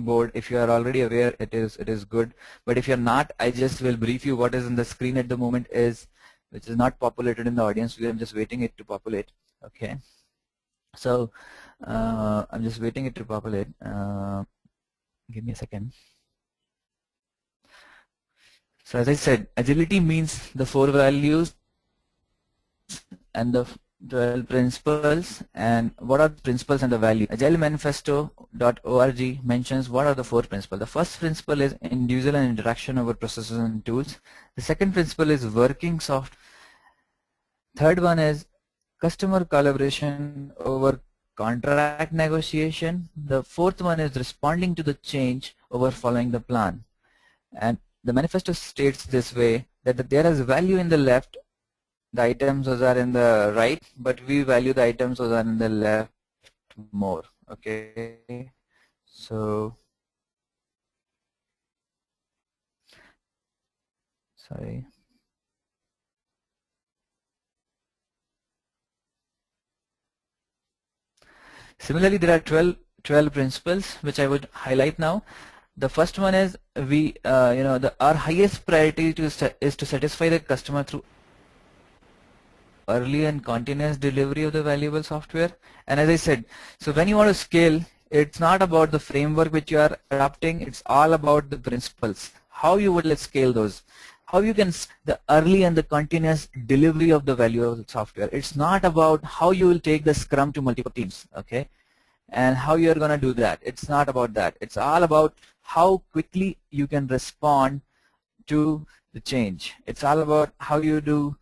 board. If you are already aware, it is good. But if you're not, I just will brief you what is in the screen at the moment is, which is not populated in the audience. I'm just waiting it to populate. Okay. So I'm just waiting it to populate. Give me a second. So as I said, agility means the 4 values and the 12 principles. And what are the principles and the value? AgileManifesto.org mentions what are the 4 principles. The first principle is individual and interaction over processes and tools. The second principle is working soft. Third one is customer collaboration over contract negotiation. The fourth one is responding to the change over following the plan. And the manifesto states this way, that there is value in the left, the items are in the right, but we value the items are in the left more. Okay, so sorry. Similarly, there are 12 principles which I would highlight now. The first one is our highest priority is to satisfy the customer through early and continuous delivery of the valuable software. And as I said, so when you want to scale, it's not about the framework which you are adopting, it's all about the principles, how you would scale those, how you can, the early and the continuous delivery of the valuable software. It's not about how you will take the Scrum to multiple teams, okay, and how you're going to do that. It's not about that. It's all about how quickly you can respond to the change. It's all about how you do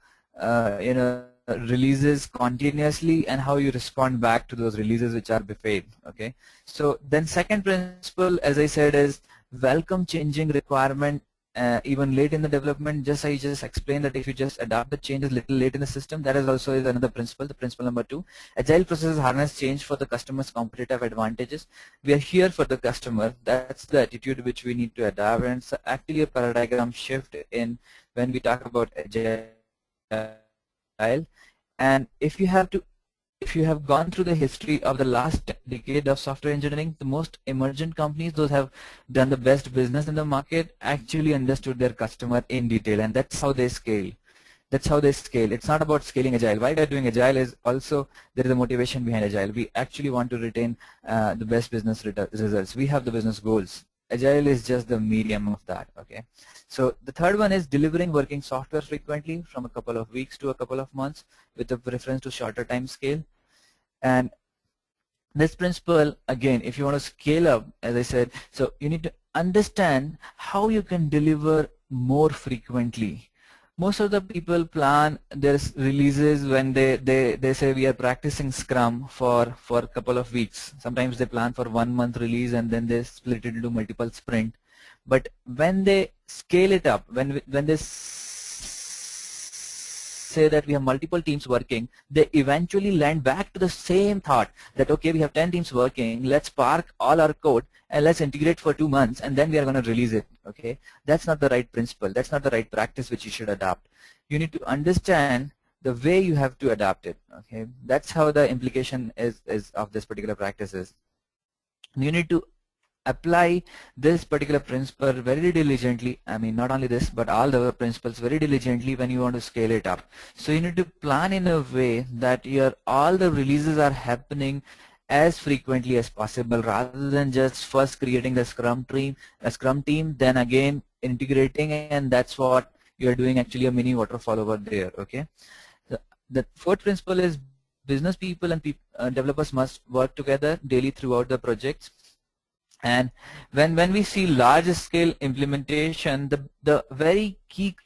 releases continuously and how you respond back to those releases which are buffet. Okay, so then second principle, as I said, is welcome changing requirement even late in the development. I just explained that if you just adopt the changes little late in the system, that is also is another principle. The principle number 2, agile processes harness change for the customer's competitive advantages. We are here for the customer. That's the attitude which we need to adopt, and it's actually a paradigm shift in when we talk about agile. And if you have gone through the history of the last decade of software engineering, the most emergent companies, those have done the best business in the market, actually understood their customer in detail, and that's how they scale. That's how they scale. It's not about scaling agile. Why they're doing agile is also there is a motivation behind agile. We actually want to retain the best business results. We have the business goals. Agile is just the medium of that. Okay. So the third one is delivering working software frequently, from a couple of weeks to a couple of months, with a preference to shorter time scale. And this principle, again, if you want to scale up, as I said, so you need to understand how you can deliver more frequently. Most of the people plan their releases when they say we are practicing Scrum for a couple of weeks. Sometimes they plan for 1 month release and then they split it into multiple sprint. But when they scale it up, when they say that we have multiple teams working, they eventually land back to the same thought that, okay, we have 10 teams working, let's park all our code and let's integrate for 2 months and then we are going to release it. Okay, that's not the right principle. That's not the right practice which you should adopt. You need to understand the way you have to adapt it. Okay, that's how the implication is of this particular practice is. You need to apply this particular principle very diligently. I mean, not only this, but all the principles very diligently when you want to scale it up. So you need to plan in a way that all the releases are happening as frequently as possible, rather than just first creating the Scrum team, then again integrating, and that's what you're doing, actually a mini waterfall over there. Okay. The fourth principle is business people and developers must work together daily throughout the projects. And when we see large scale implementation, the very key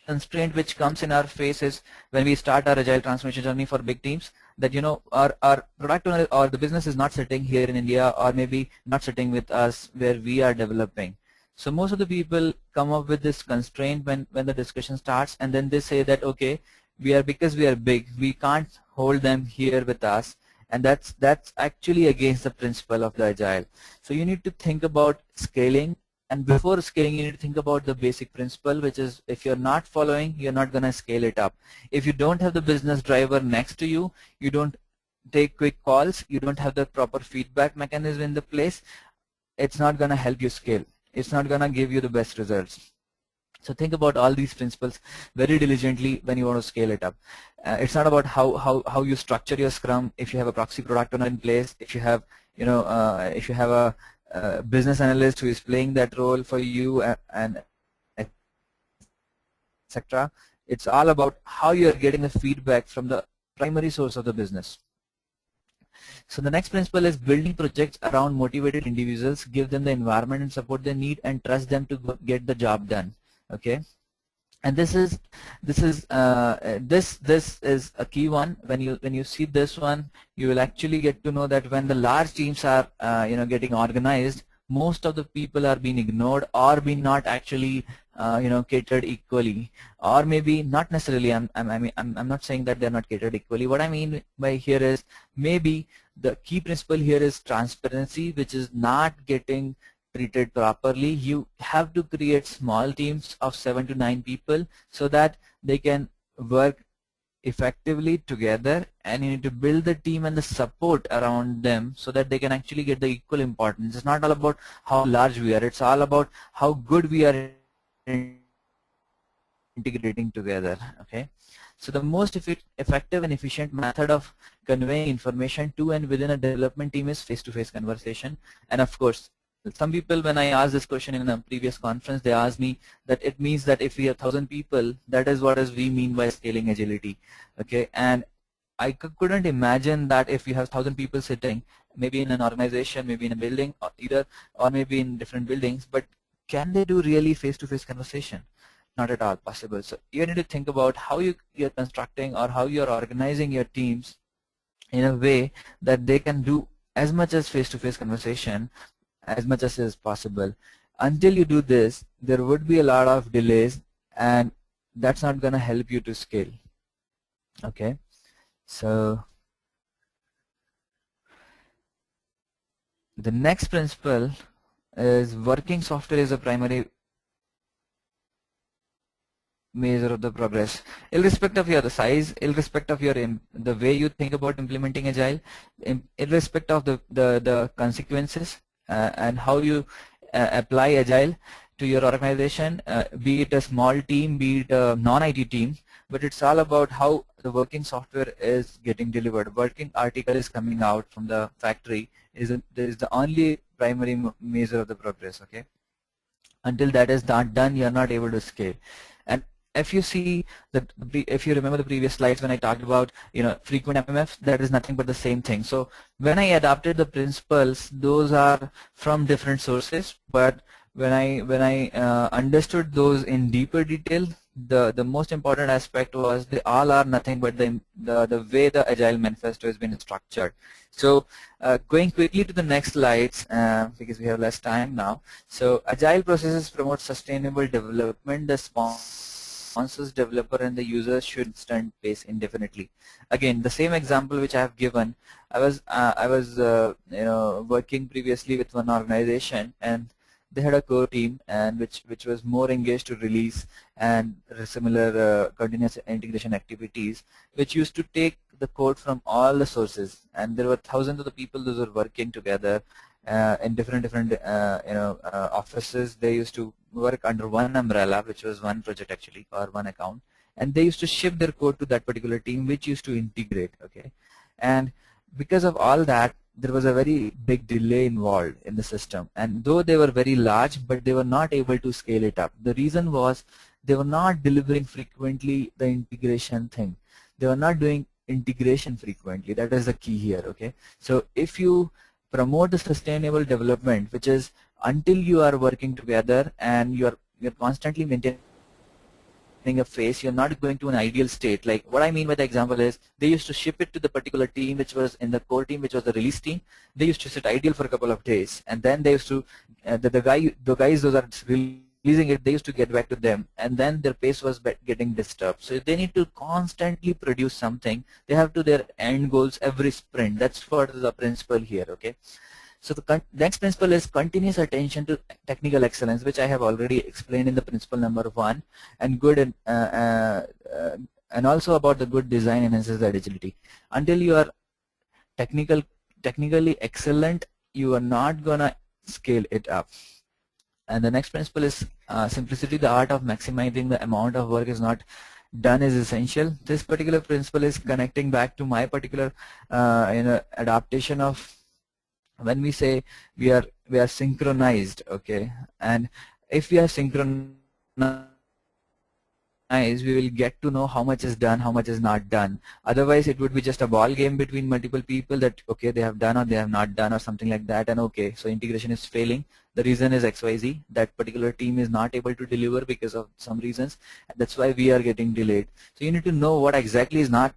constraint which comes in our face is when we start our agile transformation journey for big teams, that our product owner or the business is not sitting here in India, or maybe not sitting with us where we are developing. So most of the people come up with this constraint when the discussion starts, and then they say that, okay, because we are big, we can't hold them here with us. And that's actually against the principle of the agile. So you need to think about scaling, and before scaling you need to think about the basic principle, which is if you're not following, you're not going to scale it up. If you don't have the business driver next to you, you don't take quick calls, you don't have the proper feedback mechanism in the place, it's not going to help you scale. It's not going to give you the best results. So think about all these principles very diligently when you want to scale it up. It's not about how you structure your Scrum. If you have a proxy product owner in place, if you have if you have a business analyst who is playing that role for you, and etc. It's all about how you are getting the feedback from the primary source of the business. So the next principle is building projects around motivated individuals, give them the environment and support they need, and trust them to get the job done. Okay, and this is a key one. When you see this one, you will actually get to know that when the large teams are getting organized, most of the people are being ignored or being not actually catered equally, or maybe not necessarily. I'm not saying that they're not catered equally. What I mean by here is maybe the key principle here is transparency, which is not getting treated properly. You have to create small teams of 7 to 9 people so that they can work effectively together, and you need to build the team and the support around them so that they can actually get the equal importance. It's not all about how large we are, it's all about how good we are integrating together. Okay, so the most effective and efficient method of conveying information to and within a development team is face-to-face conversation. And of course, some people, when I asked this question in a previous conference, they asked me that it means that if we have 1,000 people, that is what we mean by scaling agility. Okay, and I couldn't imagine that if you have 1,000 people sitting, maybe in an organization, maybe in a building, or maybe in different buildings, but can they do really face-to-face conversation? Not at all possible. So you need to think about how you're constructing or how you're organizing your teams in a way that they can do as much as face-to-face conversation as much as is possible. Until you do this, there would be a lot of delays, and that's not going to help you to scale. Okay, so the next principle is working software is a primary measure of the progress, irrespective of your size, irrespective of your the way you think about implementing agile, irrespective of the consequences and how you apply agile to your organization, be it a small team, be it a non-IT team, but it's all about how the working software is getting delivered. Working article is coming out from the factory is the only primary measure of the progress. Okay, until that is not done, you are not able to scale. And if you see that, if you remember the previous slides when I talked about frequent MMF, that is nothing but the same thing. So when I adopted the principles, those are from different sources, but when I understood those in deeper detail, the most important aspect was they all are nothing but the way the Agile Manifesto has been structured. So going quickly to the next slides because we have less time now. So Agile processes promote sustainable development. The sponsors, developer, and the users should stand pace indefinitely. Again, the same example which I have given. I was working previously with one organization, and they had a core team, and which was more engaged to release and similar continuous integration activities, which used to take the code from all the sources, and there were thousands of the people those were working together in different offices. They used to work under one umbrella, which was one project actually, or one account, and they used to ship their code to that particular team, which used to integrate. Okay, and because of all that, there was a very big delay involved in the system, and though they were very large, but they were not able to scale it up. The reason was they were not delivering frequently the integration thing. They were not doing integration frequently. That is the key here. Okay, so if you promote the sustainable development, which is until you are working together and you're constantly maintaining a phase, you're not going to an ideal state. Like what I mean by the example is, they used to ship it to the particular team which was in the core team, which was the release team. They used to sit ideal for a couple of days, and then they used to the guys those are releasing it, they used to get back to them, and then their pace was getting disturbed. So they need to constantly produce something. They have to their end goals every sprint. That's what is the principle here. Okay, so the next principle is continuous attention to technical excellence, which I have already explained in the principle number 1, and good and also about the good design enhances the agility. Until you are technically excellent, you are not gonna scale it up. And the next principle is simplicity. The art of maximizing the amount of work is not done is essential. This particular principle is connecting back to my particular adaptation of when we say we are synchronized, okay, and if we are synchronized, we will get to know how much is done, how much is not done. Otherwise, it would be just a ball game between multiple people that, okay, they have done or they have not done or something like that, and okay, so integration is failing. The reason is XYZ. That particular team is not able to deliver because of some reasons, and that's why we are getting delayed. So you need to know what exactly is not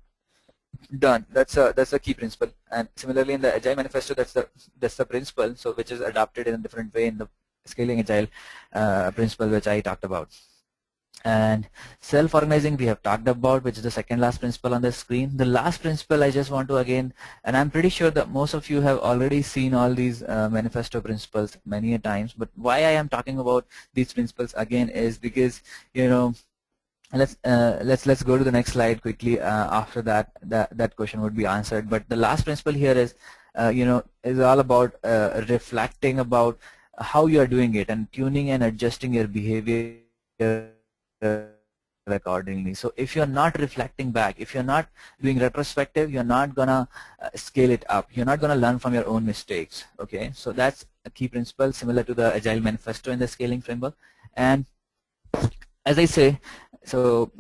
done. That's a key principle. And similarly, in the Agile Manifesto, that's the principle. So which is adopted in a different way in the Scaling Agile principle, which I talked about. And self-organizing we have talked about, which is the second last principle on the screen. The last principle I just want to again, and I'm pretty sure that most of you have already seen all these manifesto principles many a times, but why I am talking about these principles again is because, you know, let's go to the next slide quickly. After that question would be answered. But the last principle here is, is all about reflecting about how you are doing it and tuning and adjusting your behavior accordingly. So if you're not reflecting back, if you're not doing retrospective, you're not gonna scale it up. You're not gonna learn from your own mistakes. Okay, so that's a key principle similar to the Agile Manifesto in the scaling framework. And as I say, so